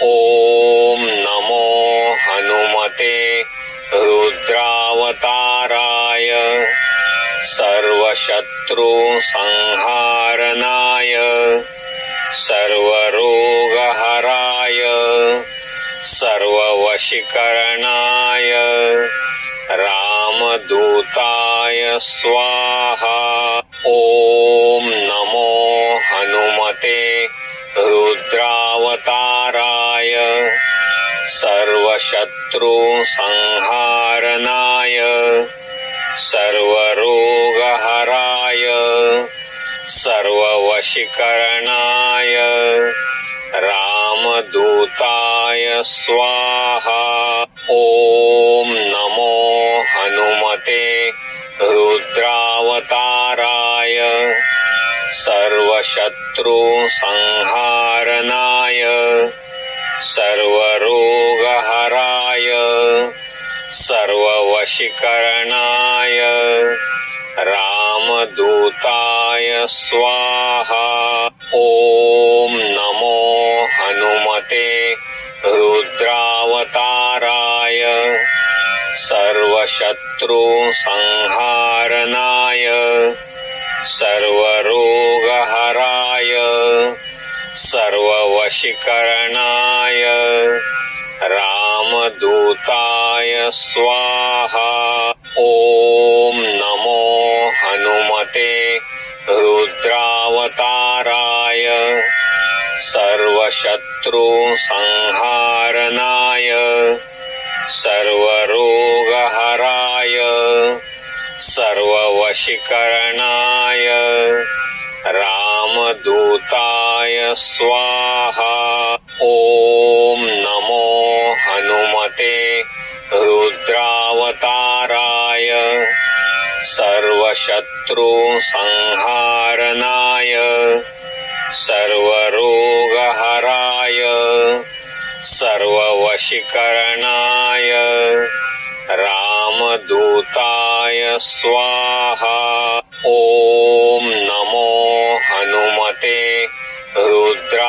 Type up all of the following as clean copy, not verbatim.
ओम नमो हनुमते रुद्रावताराय सर्वशत्रु संहारणाय सर्वरोगहराय सर्ववशीकरणाय रामदूताय स्वाहा। ओम नमो हनुमते रुद्रावताराय सर्वशत्रु संहारणाय सर्वरोगहराय सर्ववशीकरणाय रामदूताय स्वाहा। ओम नमो हनुमते रुद्रावताराय सर्वशत्रु संहारणाय सर्वरोगहराय सर्ववशीकरणाय रामदूताय स्वाहा। ओम नमो हनुमते रुद्रावताराय सर्वशत्रु संहारणाय सर्वरोगहराय सर्ववशीकरणाय रामदूताय स्वाहा। ओम नमो हनुमते रुद्रावताराय सर्वशत्रु संहारणाय सर्वरोगहराय सर्ववशीकरणाय रामदूताय स्वाहा। ओम नमो हनुमते रुद्रावताराय सर्वशत्रु संहारणाय सर्वरोगहराय सर्ववशीकरणाय रामदूताय स्वाहा। ओम नमो हनुमते रुद्रावताराय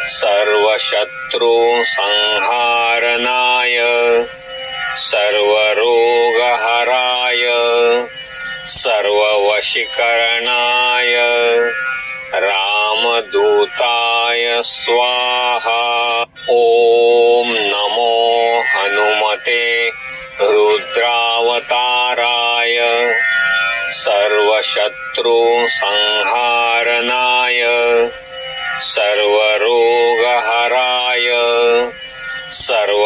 सर्वशत्रु संहारणाय सर्वरोगहराय सर्ववशीकरणाय रामदूताय स्वाहा। ओम नमो हनुमते रुद्रावताराय सर्वशत्रु संहारणाय सर्वरोगहराय सर्ववशीकरणाय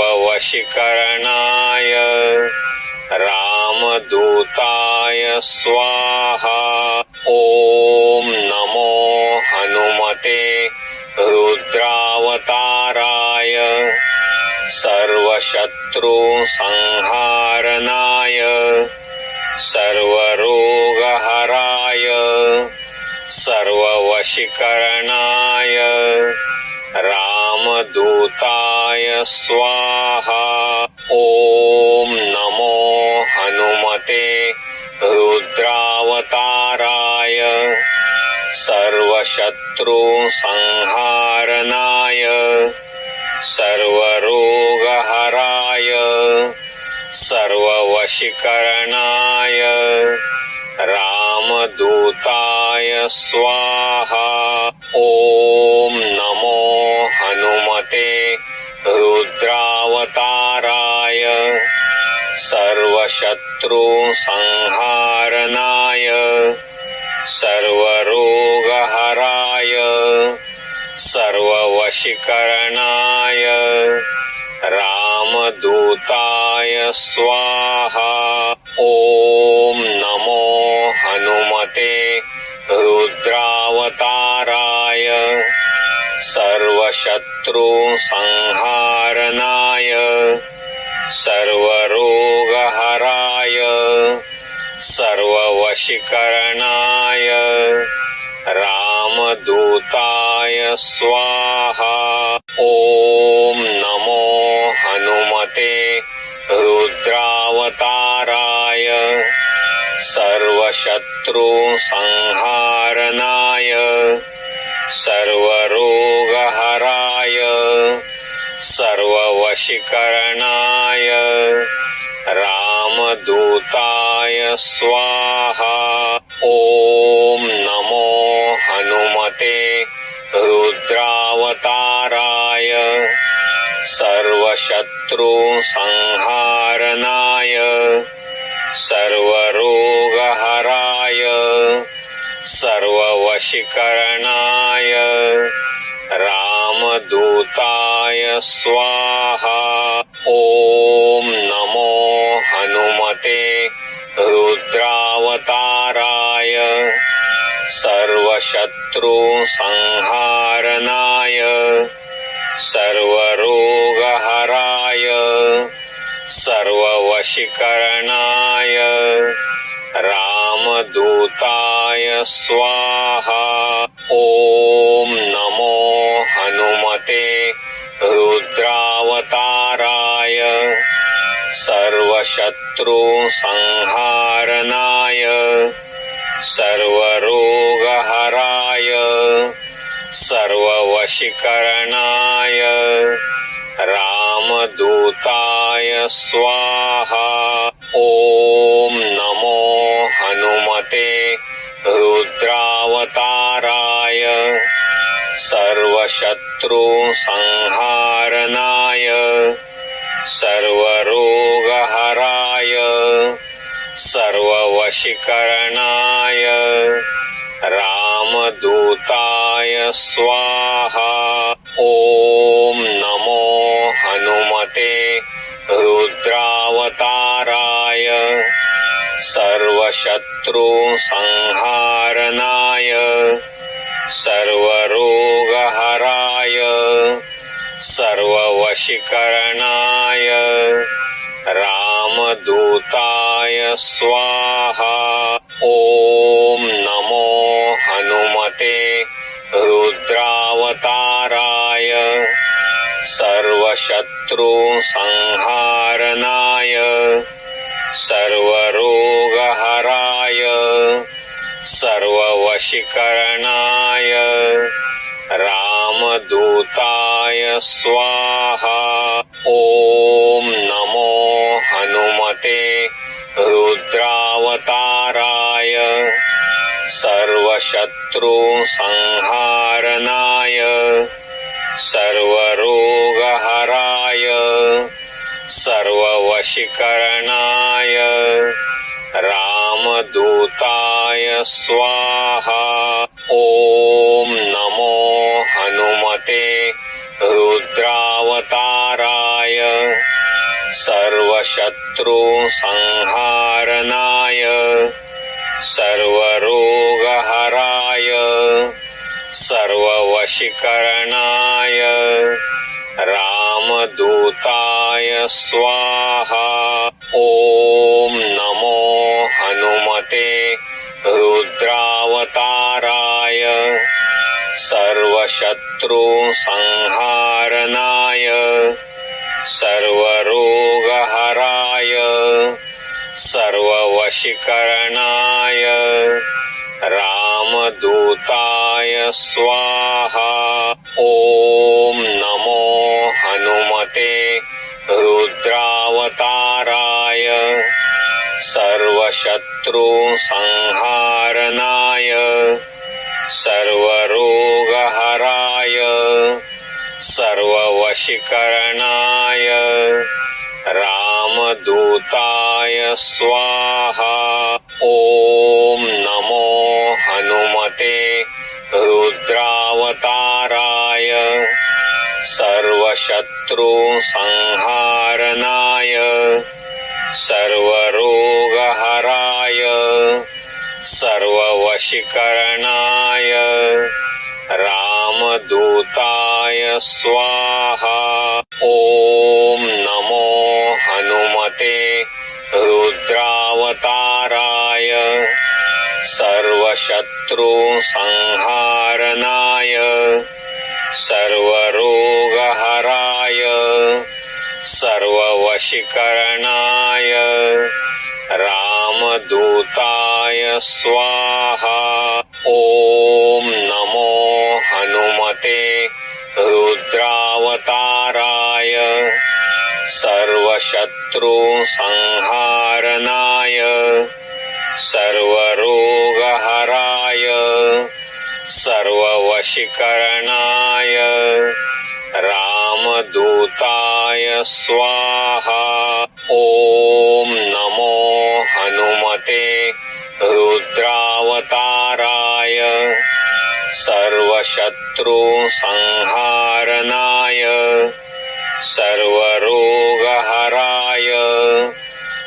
रामदूताय स्वाहा। ओम नमो हनुमते रुद्रावताराय सर्वशत्रु संहारणाय सर्वरोगहराय सर्ववशीकरणाय रामदूताय स्वाहा। ओम नमो हनुमते रुद्रावताराय सर्वशत्रु संहारणाय सर्वरोगहराय सर्ववशीकरणाय रामदूताय स्वाहा। ओम नमो हनुमते रुद्रावताराय सर्वशत्रु संहारणाय सर्वरोगहराय सर्ववशीकरणाय रामदूताय स्वाहा। ओम नमो हनुमते रुद्रावताराय सर्वशत्रु संहारणाय सर्वरोगहराय सर्ववशीकरणाय रामदूताय स्वाहा। ओम नमो हनुमते रुद्रावताराय सर्वशत्रु संहारणाय सर्वरोगहराय वशीकरणाय रामदूताय स्वाहा ॐ नमो हनुमते रुद्रावताराय सर्वशत्रुसंहारणाय सर्वरोगहराय सर्ववशीकरणाय रामदूताय स्वाहा ॐ नमो हनुमते रुद्रावताराय सर्वशत्रुसंहारणाय सर्वरोगहराय सर्ववशीकरणाय रामदूताय स्वाहा ॐ नमो हनुमते रुद्रावताराय सर्वशत्रुसंहारणाय सर्वरोगहराय सर्ववशीकरणाय रामदूताय स्वाहा ॐ नमो हनुमते रुद्रावताराय सर्वशत्रुसंहारणाय सर्वरोगहराय सर्ववशीकरणाय रामदूताय स्वाहा ॐ नमो हनुमते रुद्रावताराय सर्वशत्रुसंहारणाय सर्वरोगहराय सर्ववशीकरणाय रामदूताय स्वाहा ॐ नमो हनुमते रुद्रावताराय सर्वशत्रुसंहारणाय सर्वरोगहराय सर्ववशीकरणाय रामदूताय स्वाहा ॐ नमो हनुमते रुद्रावताराय सर्वशत्रुसंहारणाय सर्वरोगहराय सर्ववशीकरणाय रामदूताय स्वाहा ॐ नमो हनुमते रुद्रावताराय सर्वशत्रुसंहारणाय सर्वरोगहराय सर्ववशीकरणाय रामदूताय स्वाहा ॐ नमो हनुमते रुद्रावताराय सर्वशत्रुसंहारणाय सर्वरोगहराय सर्ववशीकरणाय रामदूताय स्वाहा ॐ नमो हनुमते रुद्रावताराय सर्वशत्रुसंहारणाय सर्वरोगहराय सर्ववशीकरणाय रामदूताय स्वाहा ॐ नमो हनुमते रुद्रावताराय सर्वशत्रुसंहारणाय सर्वरोगहराय सर्ववशीकरणाय रामदूताय स्वाहा ॐ नमो हनुमते रुद्रावताराय सर्वशत्रुसंहारणाय सर्वरोगहराय सर्ववशीकरणाय रामदूताय स्वाहा ॐ नमो हनुमते रुद्रावताराय सर्वशत्रु संहारणाय सर्वरोगहराय सर्ववशीकरणाय रामदूताय स्वाहा। ओम नमो हनुमते रुद्रावताराय सर्वशत्रु संहारणाय सर्वरोगहराय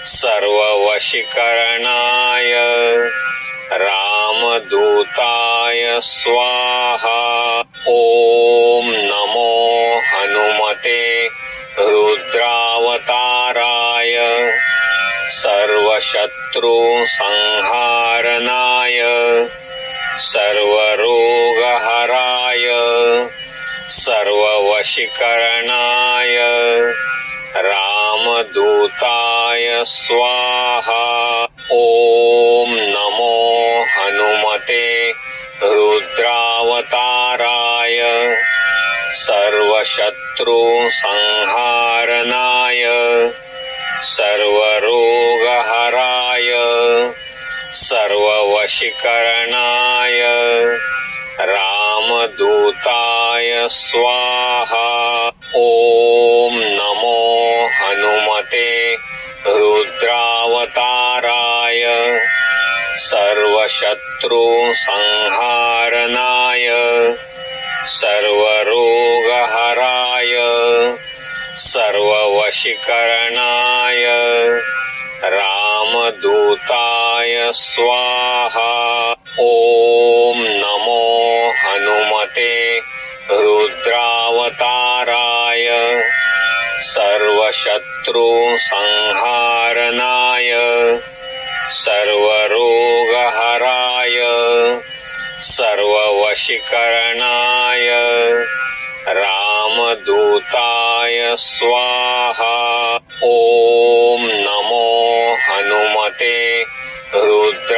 सर्ववशीकरणाय रामदूताय स्वाहा। ओम नमो हनुमते रुद्रावताराय सर्वशत्रु संहारणाय सर्वरोगहराय सर्ववशीकरणाय रामदूताय स्वाहा। ओम नमो हनुमते रुद्रावताराय सर्वशत्रु संहारणाय सर्वरोगहराय सर्ववशीकरणाय रामदूताय स्वाहा। ओम नमो हनुमते रुद्रावताराय सर्वशत्रु संहारणाय सर्वरोगहराय सर्ववशीकरणाय रामदूताय स्वाहा। ओम नमो हनुमते रुद्रावताराय सर्वशत्रु संहारणाय सर्वरोगहराय सर्ववशीकरणाय रामदूताय स्वाहा। ओम नमो हनुमते रुद्रावताराय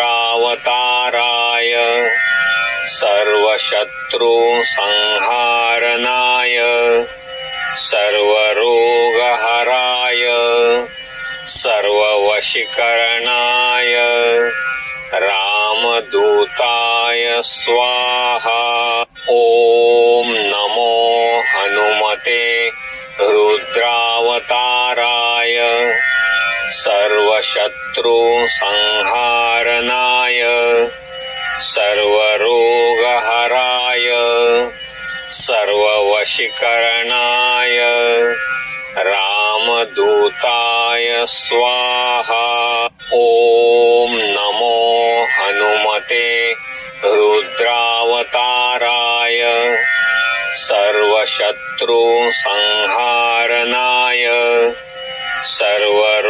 सर्वशत्रु संहारणाय सर्वरोगहराय सर्ववशीकरणाय रामदूताय स्वाहा। ओम नमो हनुमते रुद्रावताराय सर्वशत्रु संहारणाय सर्वरोगहराय सर्ववशीकरणाय रामदूताय स्वाहा। ओम नमो हनुमते रुद्रावताराय सर्वशत्रु संहारणाय सर्वरोगहराय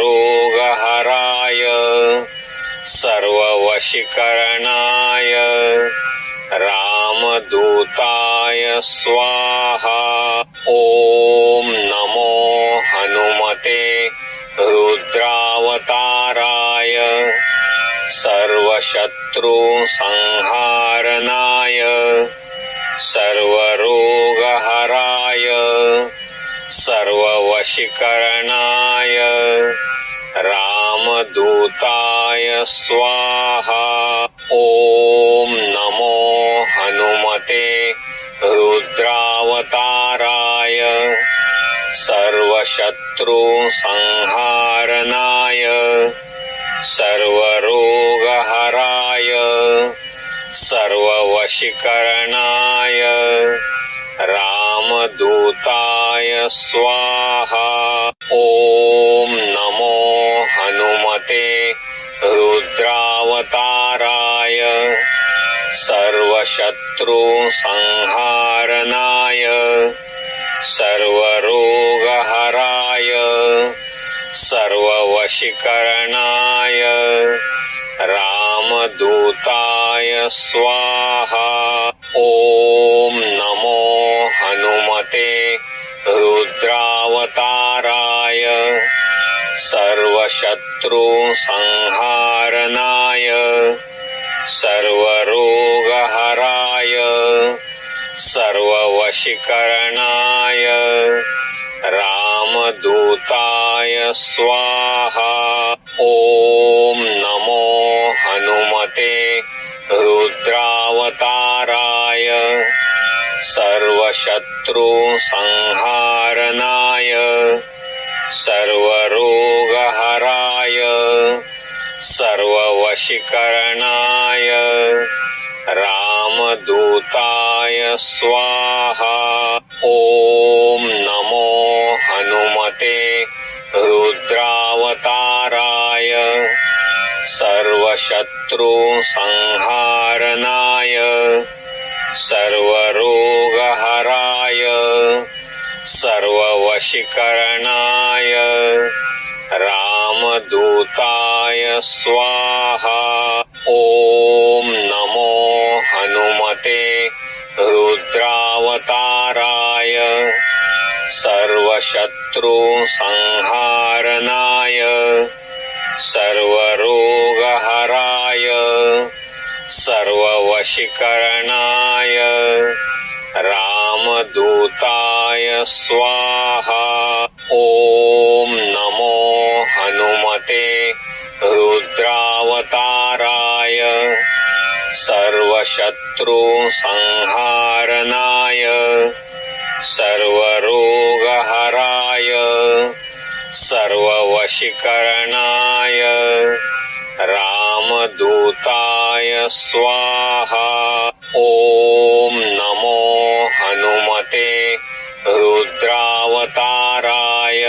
सर्ववशीकरणाय रामदूताय स्वाहा। ओम नमो हनुमते रुद्रावताराय सर्वशत्रु संहारणाय सर्वरोगहराय सर्ववशीकरणाय रामदूताय स्वाहा। ओम नमो हनुमते रुद्रावताराय सर्वशत्रु संहारणाय सर्वरोगहराय सर्ववशीकरणाय रामदूताय स्वाहा। ओम नमो हनुमते रुद्रावताराय सर्वशत्रु संहारणाय सर्वरोगहराय सर्ववशीकरणाय रामदूताय स्वाहा। ओम नमो हनुमते रुद्रावताराय सर्वशत्रु संहारणाय सर्वरोगहराय सर्ववशीकरणाय रामदूताय स्वाहा ॐ नमो हनुमते रुद्रावताराय सर्वशत्रुसंहारणाय सर्वरोगहराय सर्ववशीकरणाय रामदूताय स्वाहा ॐ नमो हनुमते रुद्रावताराय सर्वशत्रुसंहारणाय सर्वरोगहराय सर्ववशीकरणाय रामदूताय स्वाहा ॐ नमो हनुमते रुद्रावताराय सर्वशत्रुसंहारणाय सर्वरोगहराय सर्ववशीकरणाय रामदूताय स्वाहा ॐ नमो हनुमते रुद्रावताराय सर्वशत्रुसंहारणाय सर्वरोगहराय सर्ववशीकरणाय रामदूताय स्वाहा ॐ नमो हनुमते रुद्रावताराय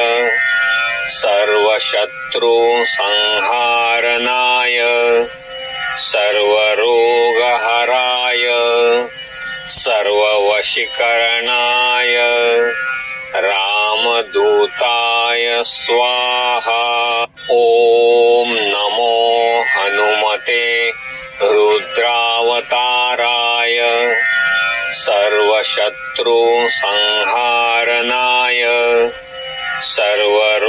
सर्वशत्रुसंहारणाय सर्वरोगहराय सर्ववशीकरणाय रामदूताय स्वाहा ॐ नमो हनुमते रुद्रावताराय सर्वशत्रुसंहारणाय सर्वरोगहराय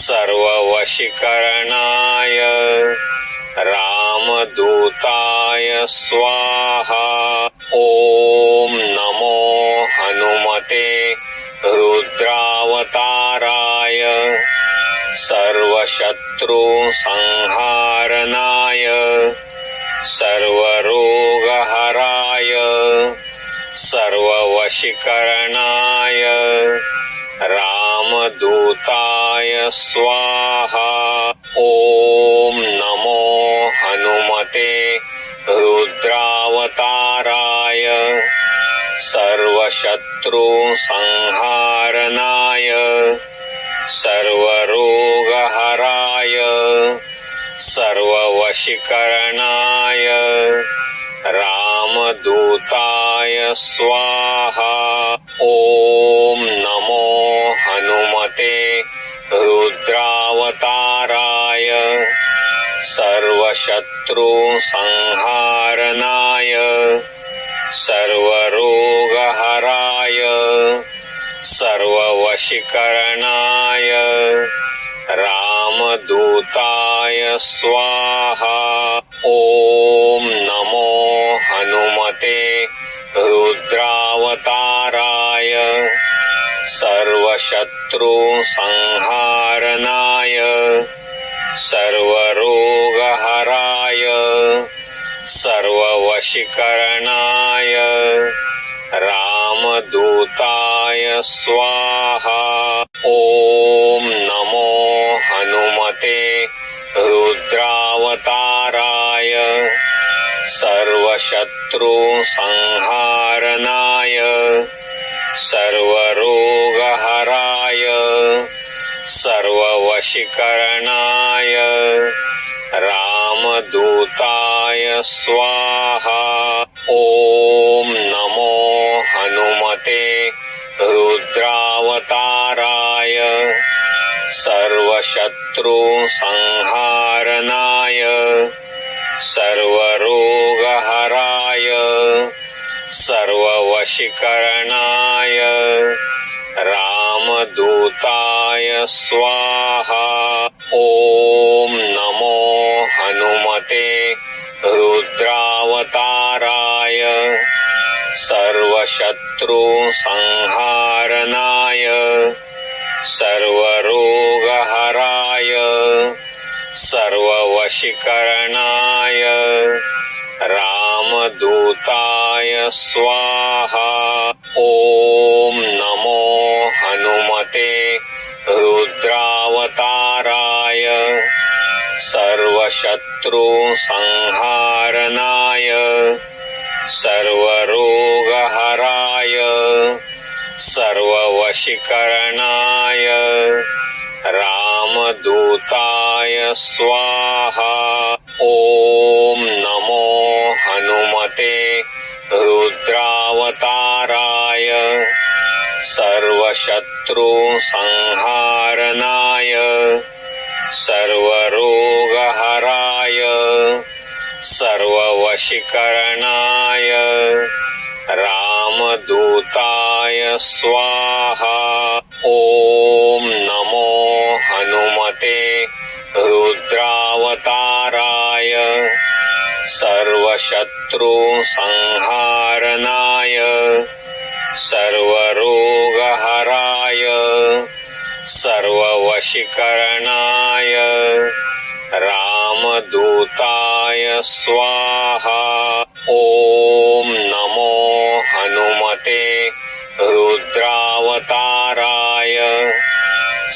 सर्ववशीकरणाय रामदूताय स्वाहा ॐ नमो हनुमते रुद्रावताराय सर्वशत्रुसंहारणाय सर्वरोगहराय सर्ववशीकरणाय रामदूताय स्वाहा ॐ नमो हनुमते रुद्रावताराय सर्वशत्रुसंहारणाय सर्वरोगहराय सर्ववशीकरणाय रामदूताय स्वाहा ॐ नमो हनुमते रुद्रावताराय सर्वशत्रुसंहारणाय सर्वरोगहराय सर्ववशीकरणाय रामदूताय स्वाहा ॐ नमो हनुमते रुद्रावताराय सर्वशत्रुसंहारणाय सर्वरोगहराय सर्ववशीकरणाय रामदूताय स्वाहा ॐ नमो हनुमते रुद्रावताराय सर्वशत्रुसंहारणाय सर्वरोगहराय सर्ववशीकरणाय रामदूताय स्वाहा ॐ नमो हनुमते रुद्रावताराय सर्वशत्रुसंहारणाय सर्वरोगहराय सर्ववशीकरणाय रामदूताय स्वाहा ॐ नमो हनुमते रुद्रावताराय सर्वशत्रुसंहारणाय सर्वरोगहराय सर्ववशीकरणाय रामदूताय स्वाहा। ॐ नमो हनुमते रुद्रावताराय सर्वशत्रुसंहारणाय सर्वरोगहराय सर्ववशीकरणाय रामदूताय स्वाहा। ॐ नमो हनुमते रुद्रावताराय सर्वशत्रुसंहारणाय सर्वरोगहराय सर्ववशीकरणाय रामदूताय स्वाहा। ॐ नमो हनुमते रुद्रावताराय सर्वशत्रुसंहारणाय सर्वरोगहराय सर्ववशीकरणाय रामदूताय स्वाहा। ॐ नमो हनुमते रुद्रावताराय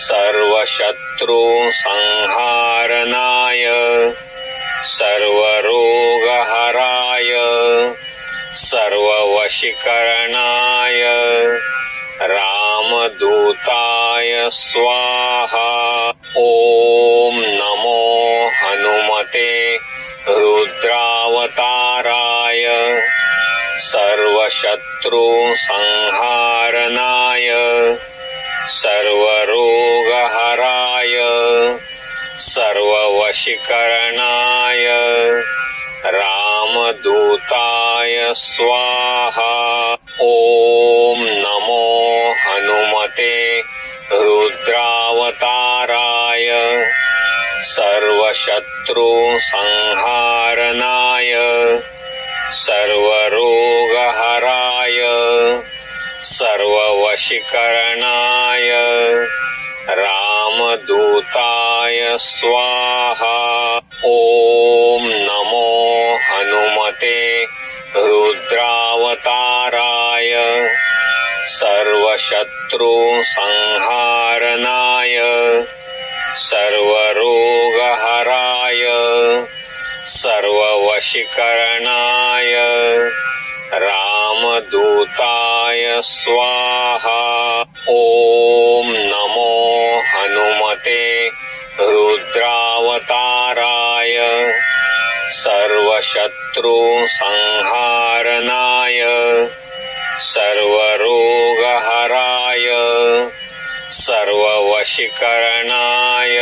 सर्वशत्रुसंहारणाय सर्वरोगहराय सर्ववशीकरणाय रामदूताय स्वाहा। ॐ नमो हनुमते रुद्रावताराय सर्वशत्रुसंहारणाय सर्वरोगहराय सर्ववशीकरणाय रामदूताय स्वाहा। ॐ नमो हनुमते रुद्रावताराय सर्वशत्रुसंहारणाय सर्वरोगहराय सर्ववशीकरणाय रामदूताय स्वाहा। ॐ नमो हनुमते रुद्रावताराय सर्वशत्रुसंहारणाय सर्वरोगहराय सर्ववशीकरणाय रामदूताय स्वाहा। ॐ नमो हनुमते रुद्रावताराय सर्वशत्रुसंहारणाय सर्वरोगहराय सर्ववशीकरणाय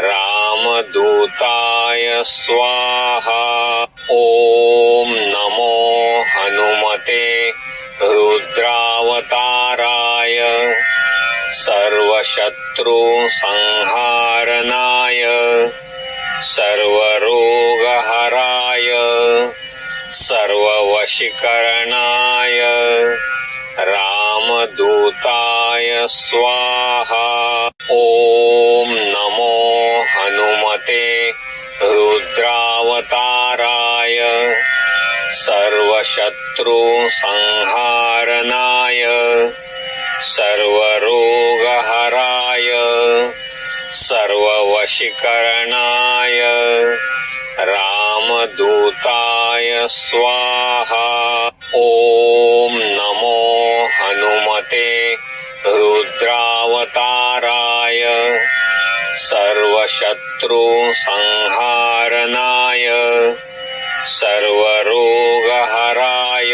रामदूताय स्वाहा। ॐ नमो हनुमते रुद्रावताराय सर्वशत्रुसंहारणाय सर्वरोगहराय सर्ववशीकरणाय रामदूताय स्वाहा। ॐ नमो हनुमते रुद्रावताराय सर्वशत्रुसंहारणाय सर्वरोगहराय सर्ववशीकरणाय रामदूताय स्वाहा। ॐ नमो हनुमते रुद्रावताराय सर्वशत्रुसंहारणाय सर्वरोगहराय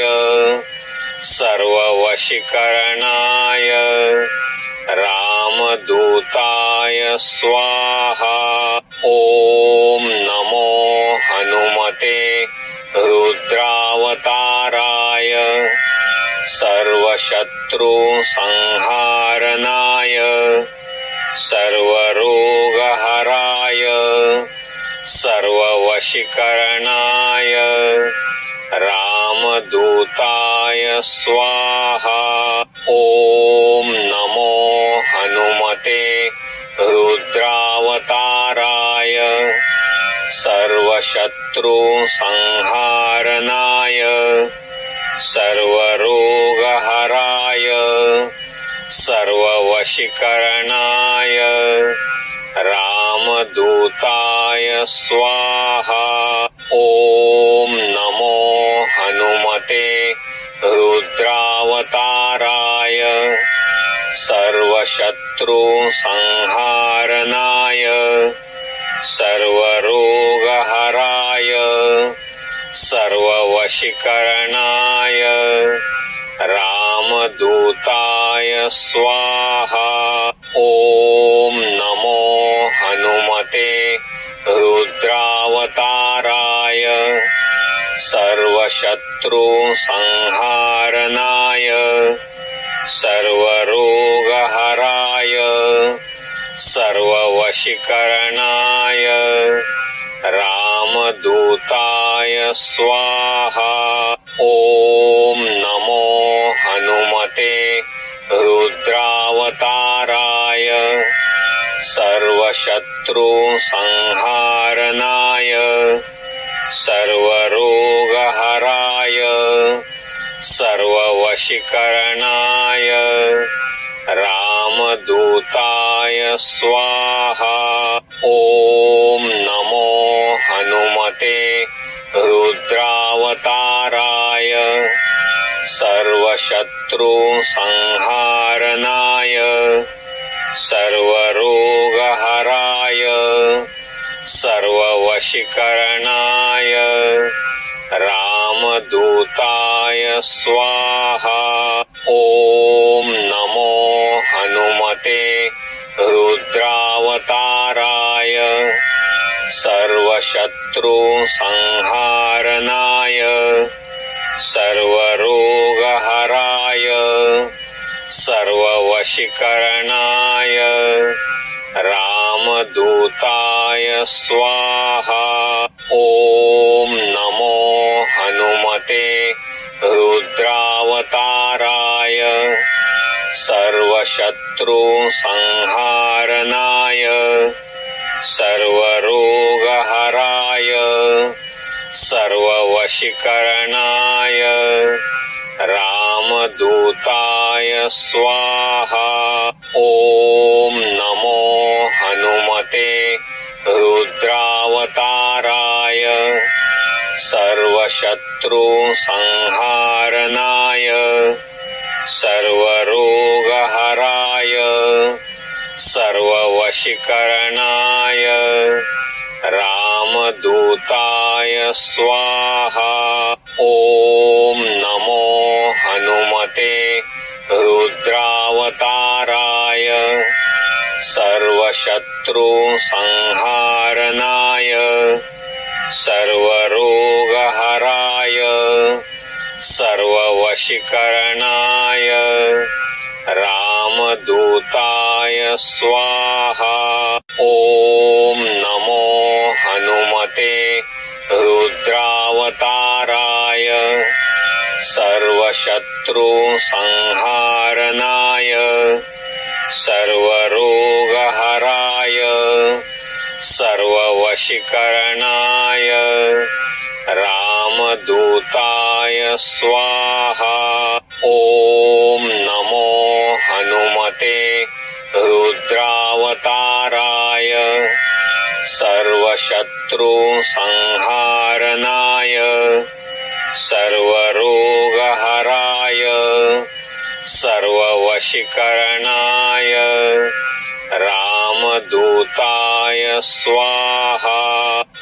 सर्ववशीकरणाय रामदूताय स्वाहा। ॐ नमो हनुमते रुद्रावताराय सर्वशत्रुसंहारणाय सर्वरोगहराय सर्ववशीकरणाय राम रामदूताय स्वाहा ॐ नमो हनुमते रुद्रावताराय सर्वशत्रुसंहारणाय सर्वरोगहराय सर्ववशीकरणाय रामदूताय स्वाहा ॐ नमो हनुमते रुद्रावताराय सर्वशत्रुसंहारणाय सर्वरोगहराय सर्ववशीकरणाय रामदूताय स्वाहा ॐ नमो हनुमते रुद्रावताराय सर्वशत्रुसंहारणाय सर्वरोगहराय सर्ववशीकरणाय रामदूताय स्वाहा ॐ नमो हनुमते रुद्रावताराय सर्वशत्रुसंहारणाय सर्वरोगहराय सर्ववशीकरणाय रामदूताय स्वाहा ॐ नमो हनुमते रुद्रावताराय सर्वशत्रुसंहारणाय सर्वरोगहराय सर्ववशीकरणाय रामदूताय स्वाहा ॐ नमो हनुमते रुद्रावताराय सर्वशत्रुसंहारणाय सर्वरोगहराय सर्ववशीकरणाय रामदूताय स्वाहा ॐ नमो हनुमते रुद्रावताराय सर्वशत्रुसंहारणाय सर्वरोगहराय सर्ववशीकरणाय रामदूताय स्वाहा ॐ नमो हनुमते रुद्रावताराय सर्वशत्रुसंहारणाय सर्वरोगहराय सर्ववशीकरणाय रामदूताय स्वाहा ॐ नमो हनुमते रुद्रावताराय सर्वशत्रुसंहारणाय सर्वरोगहराय सर्ववशीकरणाय रामदूताय स्वाहा ॐ नमो हनुमते रुद्रावताराय सर्वशत्रुसंहारणाय सर्वरोगहराय सर्ववशीकरणाय रामदूताय स्वाहा ॐ नमो हनुमते रुद्रावताराय सर्वशत्रुसंहारणाय सर्वरोगहराय सर्ववशीकरणाय रामदूताय स्वाहा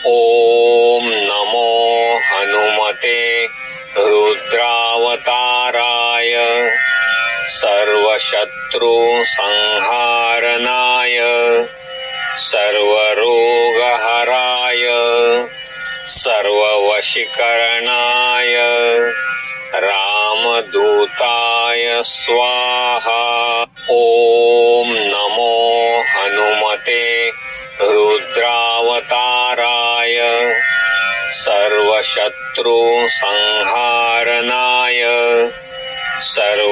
ॐ नमो हनुमते रुद्रावताराय सर्वशत्रुसंहारणाय सर्वरोगहराय सर्ववशीकरणाय रामदूताय स्वाहा ॐ नमो हनुमते रुद्रावताराय सर्वशत्रुसंहारणाय सर्वशत्रु संहारणाय सर्वरोगहराय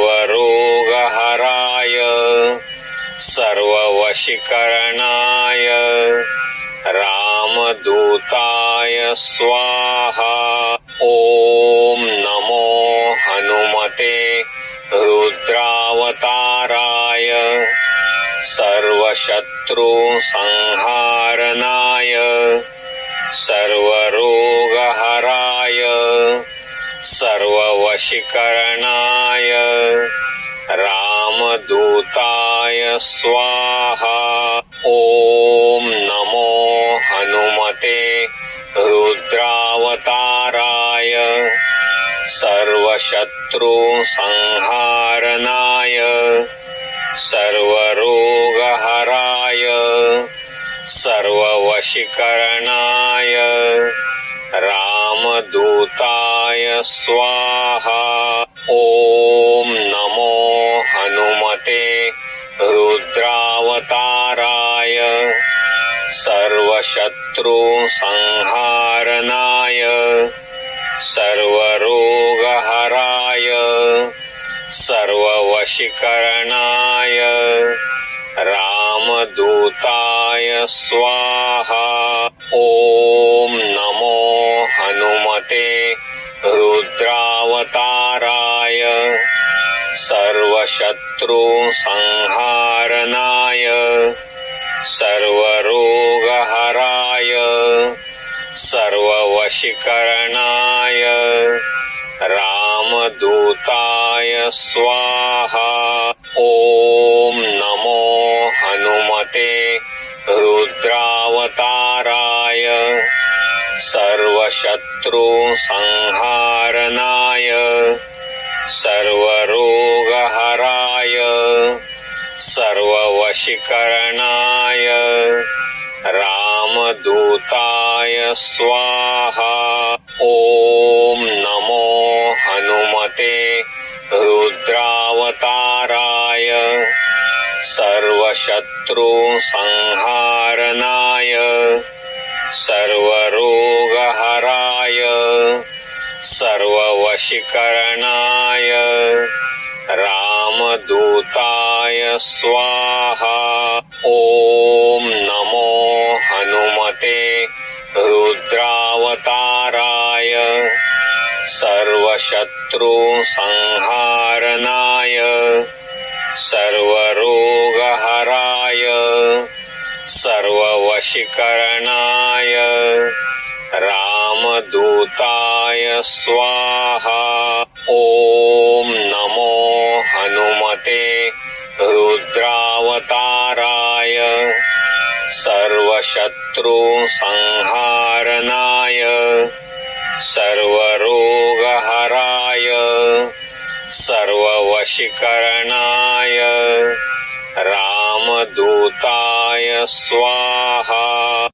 सर्ववशीकरणाय रामदूताय स्वाहा। ॐ नमो हनुमते रुद्रावताराय सर्वशत्रु संहारणाय सर्वरोगहराय सर्ववशीकरणाय रामदूताय स्वाहा। ॐ नमो हनुमते रुद्रावताराय सर्वशत्रु संहारणाय सर्वरोगहराय सर्ववशीकरणाय रामदूताय स्वाहा। ॐ नमो हनुमते रुद्रावताराय सर्वशत्रु संहारणाय सर्वरोगहराय सर्ववशीकरणाय रामदूताय स्वाहा। ॐ नमो हनुमते रुद्रावताराय सर्वशत्रु संहारणाय सर्वरोगहराय सर्ववशीकरणाय रामदूताय स्वाहा। ॐ नमो हनुमते रुद्रावताराय सर्वशत्रु संहारणाय सर्वरोगहराय सर्ववशीकरणाय रामदूताय स्वाहा। ॐ नमो हनुमते रुद्रावताराय सर्वशत्रु संहारणाय सर्वरोगहराय सर्ववशीकरणाय रामदूताय स्वाहा। ॐ नमो हनुमते रुद्रावताराय सर्वशत्रु संहारणाय सर्वरोगहराय सर्ववशीकरणाय रामदूताय स्वाहा। ॐ नमो हनुमते रुद्रावताराय सर्वशत्रु संहारणाय सर्वरोगहराय सर्ववशीकरणाय रामदूताय स्वाहा।